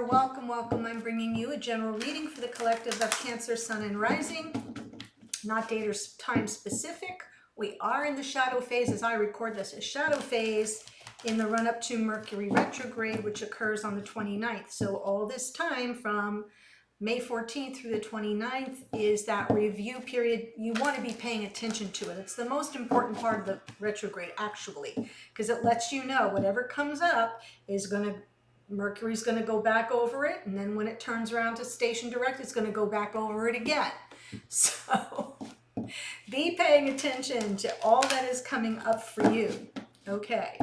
welcome, welcome. I'm bringing you a general reading for the collective of Cancer, Sun, and Rising. Not date or time specific. We are in the shadow phase as I record this, a shadow phase in the run-up to Mercury retrograde, which occurs on the 29th. So all this time from May 14th through the 29th is that review period. You want to be paying attention to it. It's the most important part of the retrograde, actually, because it lets you know whatever comes up is Mercury's going to go back over it, and then when it turns around to station direct, it's going to go back over it again. So be paying attention to all that is coming up for you. Okay,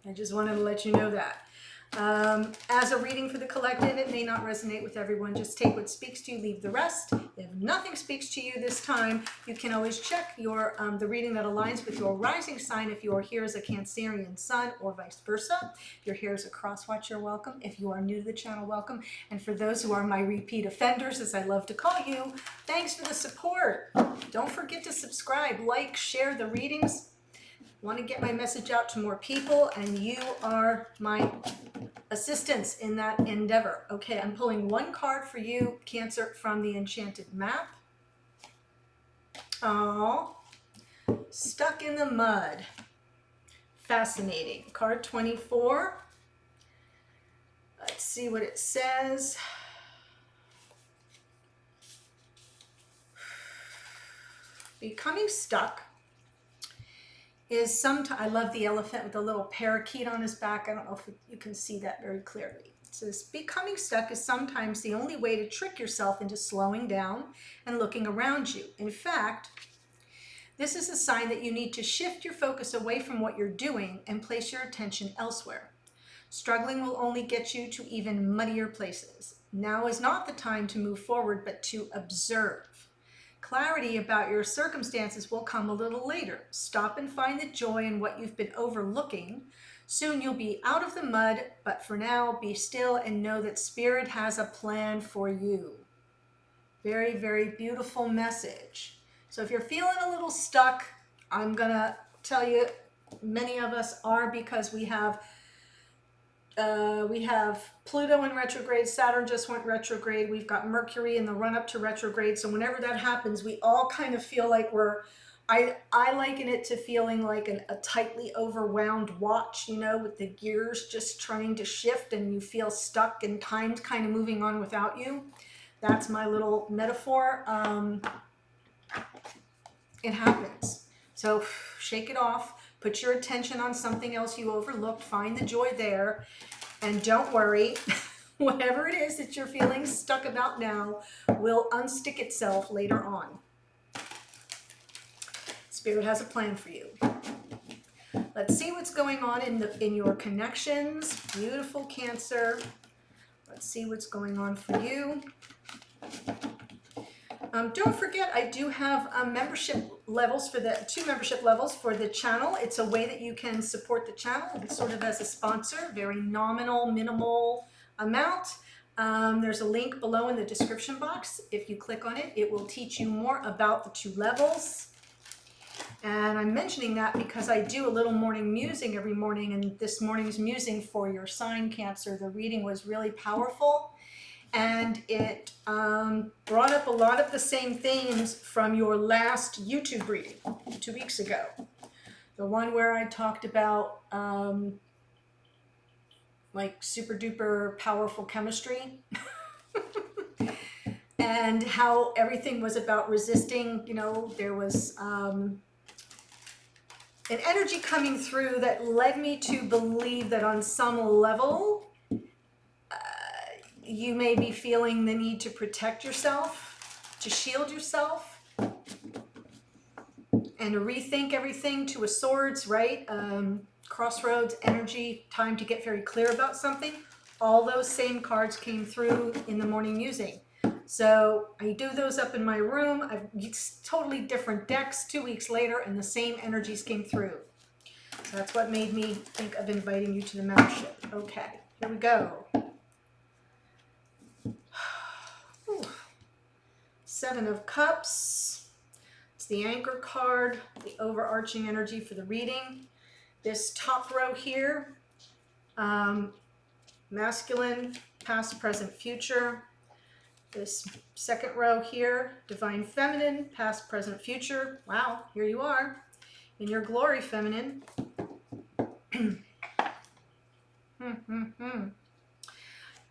I just wanted to let you know that. As a reading for the collective, it may not resonate with everyone. Just take what speaks to you, leave the rest. If nothing speaks to you this time, you can always check your the reading that aligns with your rising sign. If you are here as a Cancerian sun or vice versa. If you're here as a cross watch, you're welcome. If you are new to the channel, welcome. And for those who are my repeat offenders, as I love to call you, thanks for the support. Don't forget to subscribe, like, share the readings. Want to get my message out to more people, and you are my assistance in that endeavor. Okay, I'm pulling one card for you, Cancer, from the Enchanted Map. Oh, stuck in the mud. Fascinating. Card 24. Let's see what it says. Becoming stuck is sometimes, I love the elephant with the little parakeet on his back. I don't know if you can see that very clearly. It says, becoming stuck is sometimes the only way to trick yourself into slowing down and looking around you. In fact, this is a sign that you need to shift your focus away from what you're doing and place your attention elsewhere. Struggling will only get you to even muddier places. Now is not the time to move forward, but to observe. Clarity about your circumstances will come a little later. Stop and find the joy in what you've been overlooking. Soon you'll be out of the mud, but for now, be still and know that Spirit has a plan for you. Very, very beautiful message. So if you're feeling a little stuck, I'm gonna tell you, many of us are, because we have Pluto in retrograde, Saturn just went retrograde, we've got Mercury in the run-up to retrograde, so whenever that happens, we all kind of feel like I liken it to feeling like a tightly overwound watch, you know, with the gears just trying to shift and you feel stuck and time's kind of moving on without you. That's my little metaphor. It happens. So shake it off. Put your attention on something else you overlooked. Find the joy there. And don't worry, whatever it is that you're feeling stuck about now will unstick itself later on. Spirit has a plan for you. Let's see what's going on in your connections. Beautiful Cancer. Let's see what's going on for you. Don't forget, I do have membership levels for the 2 membership levels for the channel. It's a way that you can support the channel. It's sort of as a sponsor, very nominal, minimal amount. There's a link below in the description box. If you click on it, it will teach you more about the 2 levels. And I'm mentioning that because I do a little morning musing every morning, and this morning's musing for your sign, Cancer, the reading was really powerful. And it brought up a lot of the same themes from your last YouTube reading 2 weeks ago. The one where I talked about like super duper powerful chemistry and how everything was about resisting. You know, there was an energy coming through that led me to believe that on some level, you may be feeling the need to protect yourself, to shield yourself, and to rethink everything to a swords, right? Crossroads energy, time to get very clear about something. All those same cards came through in the morning musing. So I do those up in my room. It's totally different decks 2 weeks later, and the same energies came through. So that's what made me think of inviting you to the membership. Okay, here we go. 7 of Cups. It's the anchor card, the overarching energy for the reading. This top row here, masculine, past, present, future. This second row here, divine feminine, past, present, future. Wow, here you are in your glory feminine.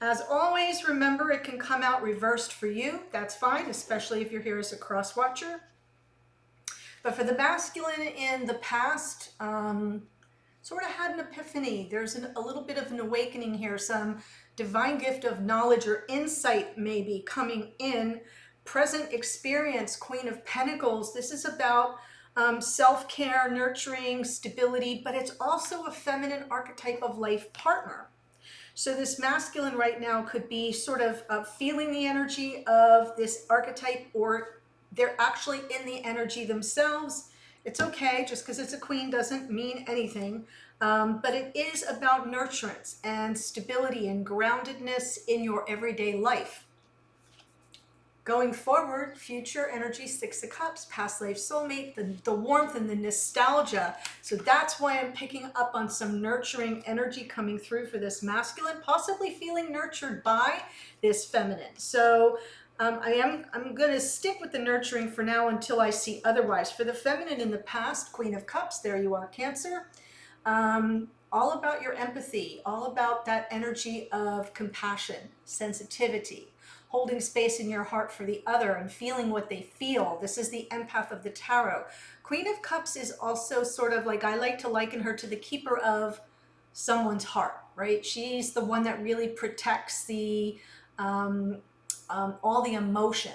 As always, remember it can come out reversed for you. That's fine, especially if you're here as a cross watcher. But for the masculine in the past, sort of had an epiphany. There's a little bit of an awakening here, some divine gift of knowledge or insight maybe coming in. Present experience, Queen of Pentacles. This is about self-care, nurturing, stability, but it's also a feminine archetype of life partner. So this masculine right now could be sort of feeling the energy of this archetype, or they're actually in the energy themselves. It's okay, just because it's a queen doesn't mean anything. But it is about nurturance and stability and groundedness in your everyday life. Going forward, future energy, Six of Cups, past life soulmate, the warmth and the nostalgia. So that's why I'm picking up on some nurturing energy coming through for this masculine, possibly feeling nurtured by this feminine. So I'm going to stick with the nurturing for now until I see otherwise. For the feminine in the past, Queen of Cups, there you are, Cancer. All about your empathy, all about that energy of compassion, sensitivity, holding space in your heart for the other and feeling what they feel. This is the empath of the tarot. Queen of Cups is also sort of like, I like to liken her to the keeper of someone's heart, right? She's the one that really protects the all the emotion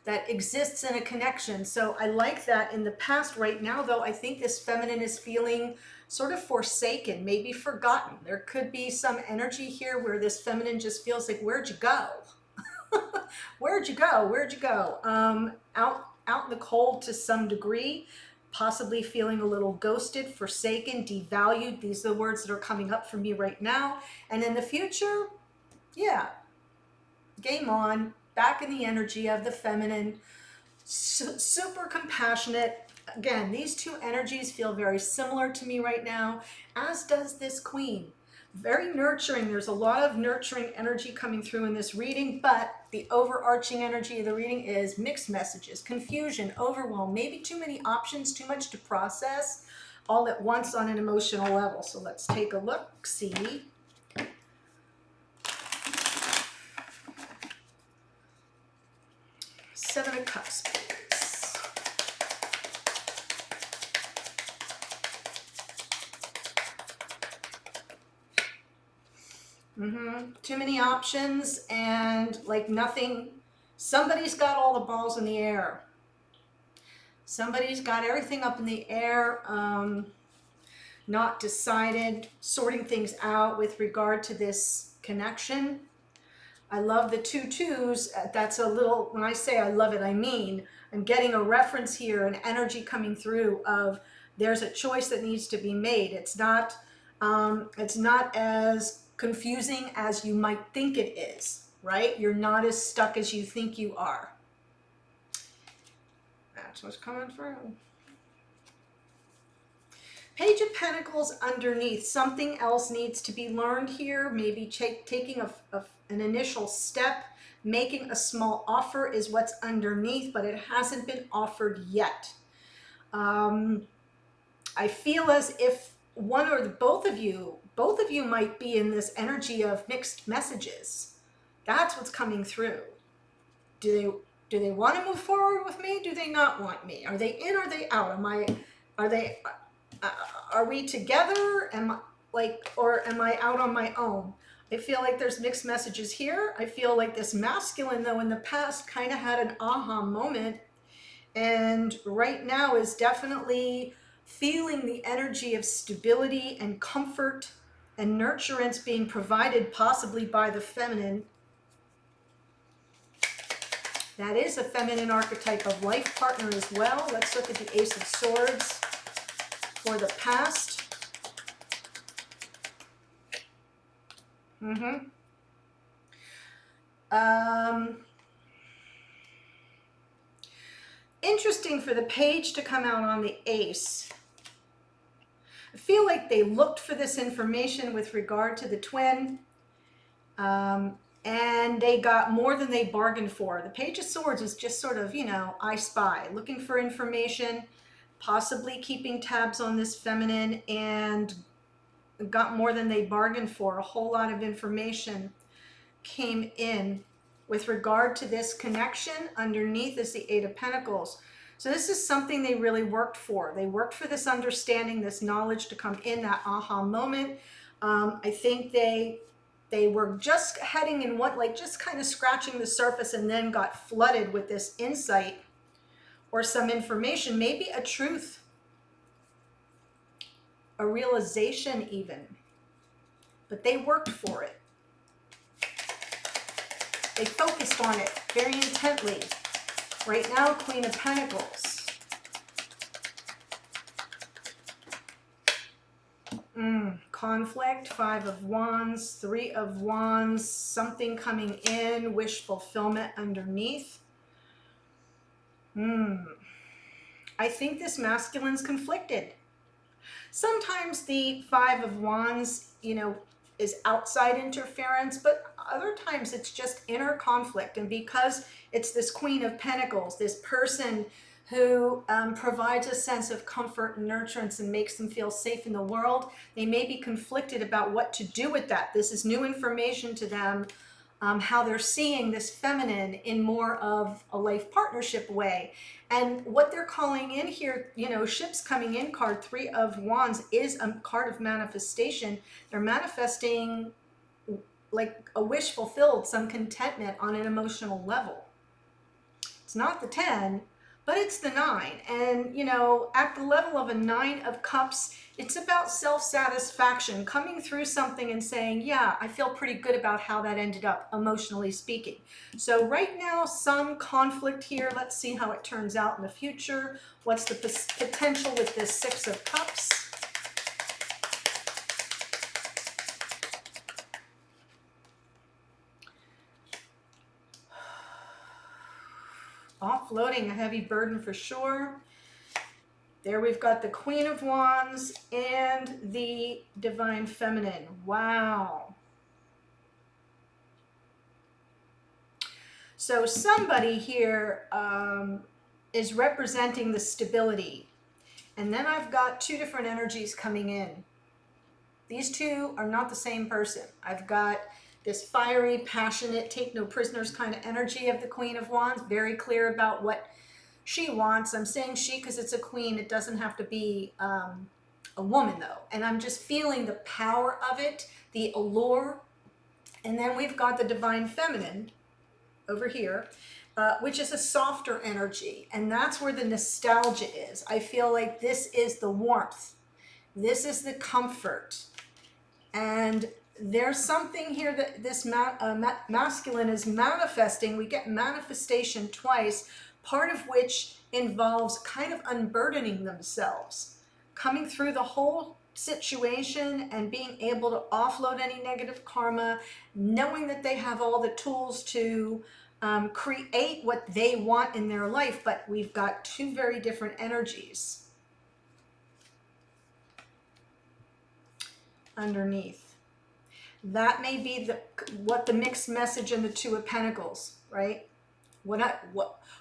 that exists in a connection. So I like that in the past. Right now, though, I think this feminine is feeling sort of forsaken, maybe forgotten. There could be some energy here where this feminine just feels like, where'd you go? Where'd you go? Where'd you go? Out in the cold to some degree, possibly feeling a little ghosted, forsaken, devalued. These are the words that are coming up for me right now. And in the future, yeah, game on, back in the energy of the feminine, super compassionate. Again, these two energies feel very similar to me right now, as does this queen. Very nurturing. There's a lot of nurturing energy coming through in this reading, but the overarching energy of the reading is mixed messages, confusion, overwhelm, maybe too many options, too much to process all at once on an emotional level. So let's take a look, see. Seven of Cups, please. Too many options and like nothing. Somebody's got all the balls in the air. Somebody's got everything up in the air, not decided, sorting things out with regard to this connection. I love the 2 twos. That's a little, when I say I love it, I mean, I'm getting a reference here, an energy coming through of there's a choice that needs to be made. It's not as confusing as you might think it is, right? You're not as stuck as you think you are. That's what's coming through. Page of Pentacles underneath. Something else needs to be learned here. Maybe taking an initial step, making a small offer is what's underneath, but it hasn't been offered yet. I feel as if one or both of you might be in this energy of mixed messages. That's what's coming through. Do they want to move forward with me? Do they not want me? Are they in? Are they out? Are we together? Or am I out on my own? I feel like there's mixed messages here. I feel like this masculine, though, in the past kind of had an aha moment, and right now is definitely feeling the energy of stability and comfort and nurturance being provided possibly by the feminine. That is a feminine archetype of life partner as well. Let's look at the Ace of Swords for the past. Interesting for the page to come out on the Ace. I feel like they looked for this information with regard to the twin. and they got more than they bargained for. The Page of Swords is just sort of, you know, I spy, looking for information, possibly keeping tabs on this feminine, and got more than they bargained for. A whole lot of information came in with regard to this connection. Underneath is the Eight of Pentacles. So this is something they really worked for. They worked for this understanding, this knowledge to come in, that aha moment. I think they were just heading in what, like just kind of scratching the surface, and then got flooded with this insight or some information, maybe a truth, a realization even. But they worked for it. They focused on it very intently. Right now, Queen of Pentacles. Conflict, Five of Wands, Three of Wands, something coming in, wish fulfillment underneath. I think this masculine's conflicted. Sometimes the Five of Wands, you know, is outside interference, but other times it's just inner conflict. And because it's this Queen of Pentacles, this person who provides a sense of comfort and nurturance and makes them feel safe in the world, they may be conflicted about what to do with that. This is new information to them, how they're seeing this feminine in more of a life partnership way. And what they're calling in here, you know, ships coming in card, Three of Wands, is a card of manifestation. They're manifesting like a wish fulfilled, some contentment on an emotional level. It's not the 10, but it's the 9. And, you know, at the level of a 9 of Cups, it's about self-satisfaction, coming through something and saying, yeah, I feel pretty good about how that ended up, emotionally speaking. So right now, some conflict here. Let's see how it turns out in the future. What's the potential with this Six of Cups? Offloading a heavy burden for sure. There we've got the Queen of Wands and the Divine Feminine. Wow. So somebody here is representing the stability. And then I've got two different energies coming in. These two are not the same person. I've got this fiery, passionate, take no prisoners kind of energy of the Queen of Wands, very clear about what she wants. I'm saying she because it's a queen. It doesn't have to be a woman though. And I'm just feeling the power of it, the allure. And then we've got the Divine Feminine over here, which is a softer energy. And that's where the nostalgia is. I feel like this is the warmth. This is the comfort. And there's something here that this masculine is manifesting. We get manifestation twice, part of which involves kind of unburdening themselves, coming through the whole situation and being able to offload any negative karma, knowing that they have all the tools to create what they want in their life. But we've got two very different energies underneath. That may be what the mixed message in the Two of Pentacles, right? What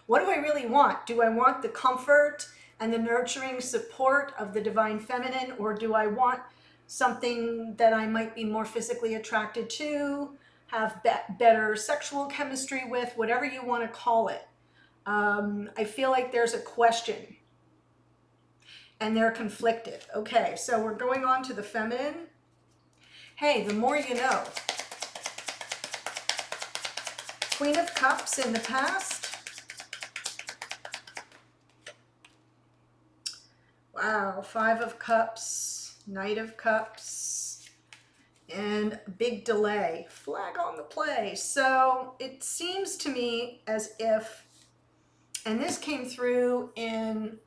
do I really want? Do I want the comfort and the nurturing support of the Divine Feminine, or do I want something that I might be more physically attracted to, have better sexual chemistry with, whatever you want to call it? I feel like there's a question and they're conflicted. Okay, so we're going on to the feminine. Hey, the more you know. Queen of Cups in the past. Wow, Five of Cups, Knight of Cups, and big delay. Flag on the play. So it seems to me as if, and this came through in,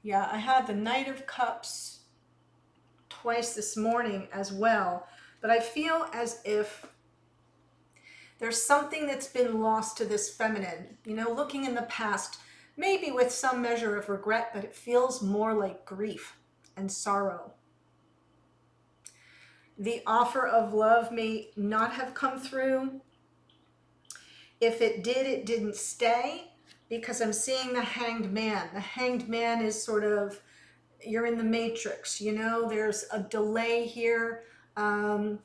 yeah, I had the Knight of Cups twice this morning as well, but I feel as if there's something that's been lost to this feminine, you know, looking in the past, maybe with some measure of regret, but it feels more like grief and sorrow. The offer of love may not have come through. If it did, it didn't stay, because I'm seeing the Hanged Man. The Hanged Man is sort of, you're in the matrix, you know, there's a delay here,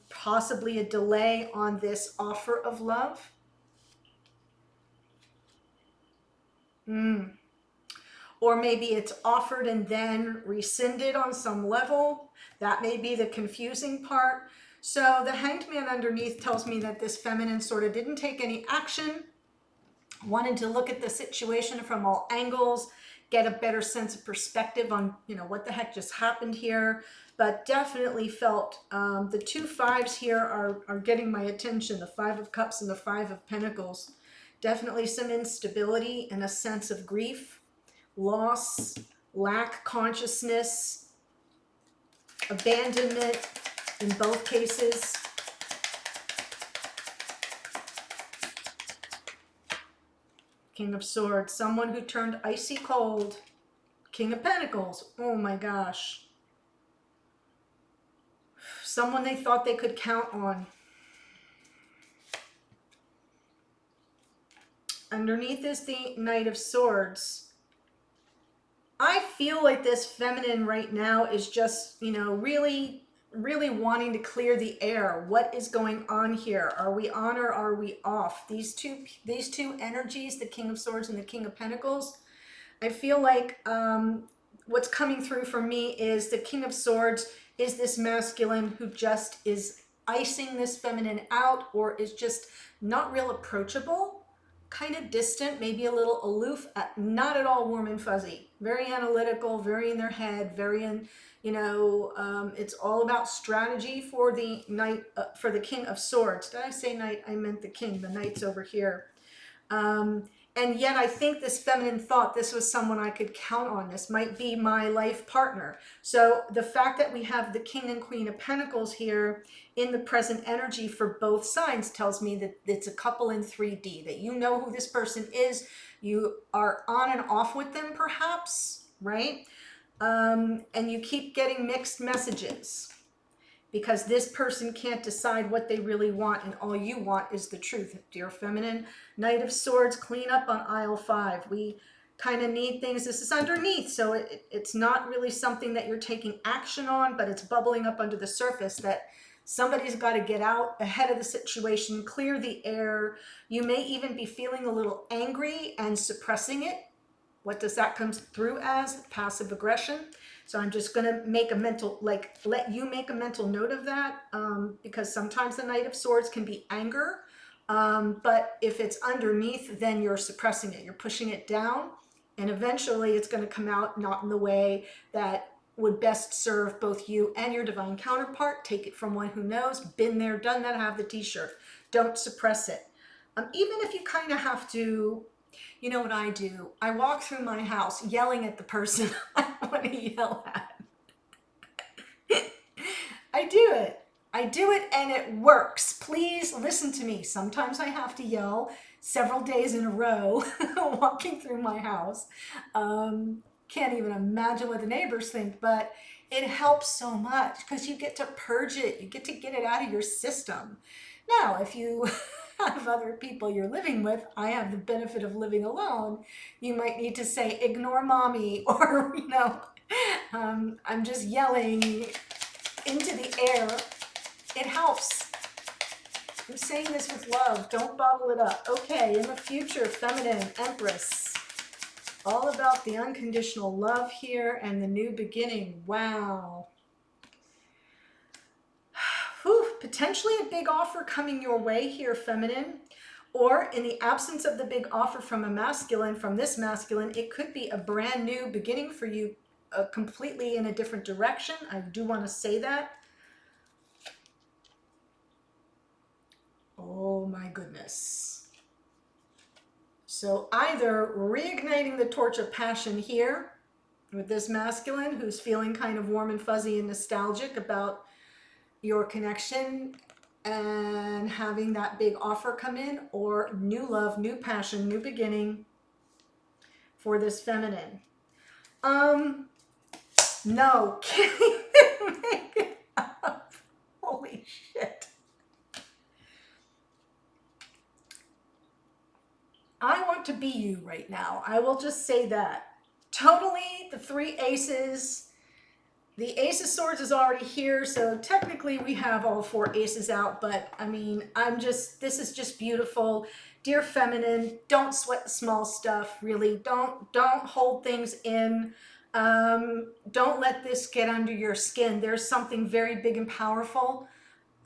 possibly a delay on this offer of love. Or maybe it's offered and then rescinded on some level. That may be the confusing part. So the Hanged Man underneath tells me that this feminine sort of didn't take any action, wanted to look at the situation from all angles, get a better sense of perspective on, you know, what the heck just happened here, but definitely felt the two fives here are getting my attention, the Five of Cups and the Five of Pentacles. Definitely some instability and a sense of grief, loss, lack consciousness, abandonment in both cases. King of Swords, someone who turned icy cold. King of Pentacles, oh my gosh. Someone they thought they could count on. Underneath is the Knight of Swords. I feel like this feminine right now is just, you know, really wanting to clear the air. What is going on here? Are we on or are we off? These two energies, the King of Swords and the King of Pentacles, I feel like what's coming through for me is the King of Swords is this masculine who just is icing this feminine out, or is just not real approachable, kind of distant, maybe a little aloof, not at all warm and fuzzy, very analytical, very in their head, very in, you know, it's all about strategy for the knight, for the King of Swords. Did I say knight? I meant the king. The knight's over here. And yet I think this feminine thought this was someone I could count on. This might be my life partner. So the fact that we have the King and Queen of Pentacles here in the present energy for both signs tells me that it's a couple in 3D, that you know who this person is. You are on and off with them perhaps, right? And you keep getting mixed messages, because this person can't decide what they really want, and all you want is the truth. Dear feminine, Knight of Swords, clean up on aisle 5. We kind of need things. This is underneath, so it's not really something that you're taking action on, but it's bubbling up under the surface that somebody's got to get out ahead of the situation, clear the air. You may even be feeling a little angry and suppressing it. What does that come through as? Passive aggression. So I'm just going to make a mental, like, let you make a mental note of that, because sometimes the Knight of Swords can be anger, but if it's underneath, then you're suppressing it, you're pushing it down, and eventually it's going to come out not in the way that would best serve both you and your divine counterpart. Take it from one who knows, been there, done that, have the t-shirt. Don't suppress it. Even if you kind of have to, you know what I do? I walk through my house yelling at the person I want to yell at. I do it. I do it and it works. Please listen to me. Sometimes I have to yell several days in a row walking through my house. Can't even imagine what the neighbors think, but it helps so much because you get to purge it. You get to get it out of your system. Now, if you have other people you're living with, I have the benefit of living alone, you might need to say, ignore mommy, or, you know, I'm just yelling into the air. It helps. I'm saying this with love. Don't bottle it up. Okay, in the future, feminine, Empress. All about the unconditional love here and the new beginning. Wow. Whew, potentially a big offer coming your way here, feminine. Or in the absence of the big offer from a masculine, from this masculine, it could be a brand new beginning for you, completely in a different direction. I do want to say that. Oh my goodness. So either reigniting the torch of passion here with this masculine who's feeling kind of warm and fuzzy and nostalgic about your connection and having that big offer come in, or new love, new passion, new beginning for this feminine. No, can't even make it up. Holy shit. I want to be you right now. I will just say that. Totally, the three aces. The Ace of Swords is already here, so technically we have all four aces out, but I mean, this is just beautiful. Dear feminine, don't sweat the small stuff, really. Don't hold things in. Don't let this get under your skin. There's something very big and powerful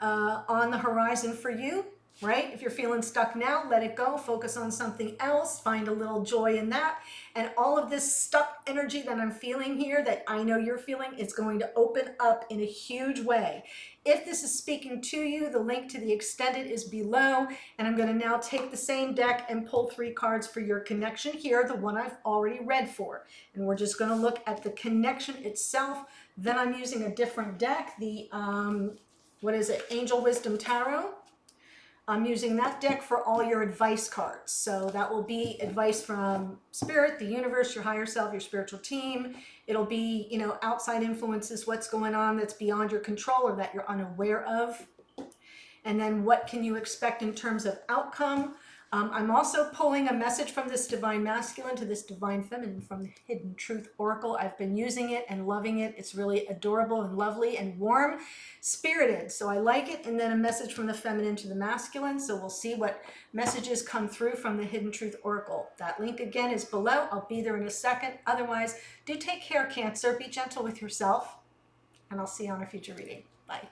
on the horizon for you, right? If you're feeling stuck now, let it go. Focus on something else. Find a little joy in that. And all of this stuck energy that I'm feeling here, that I know you're feeling, it's going to open up in a huge way. If this is speaking to you, the link to the extended is below. And I'm going to now take the same deck and pull 3 cards for your connection here, the one I've already read for. And we're just going to look at the connection itself. Then I'm using a different deck, the what is it? Angel Wisdom Tarot. I'm using that deck for all your advice cards. So that will be advice from Spirit, the universe, your higher self, your spiritual team. It'll be, you know, outside influences, what's going on that's beyond your control or that you're unaware of. And then what can you expect in terms of outcome? I'm also pulling a message from this divine masculine to this divine feminine from the Hidden Truth Oracle. I've been using it and loving it. It's really adorable and lovely and warm spirited. So I like it. And then a message from the feminine to the masculine. So we'll see what messages come through from the Hidden Truth Oracle. That link again is below. I'll be there in a second. Otherwise, do take care, Cancer. Be gentle with yourself. And I'll see you on a future reading. Bye.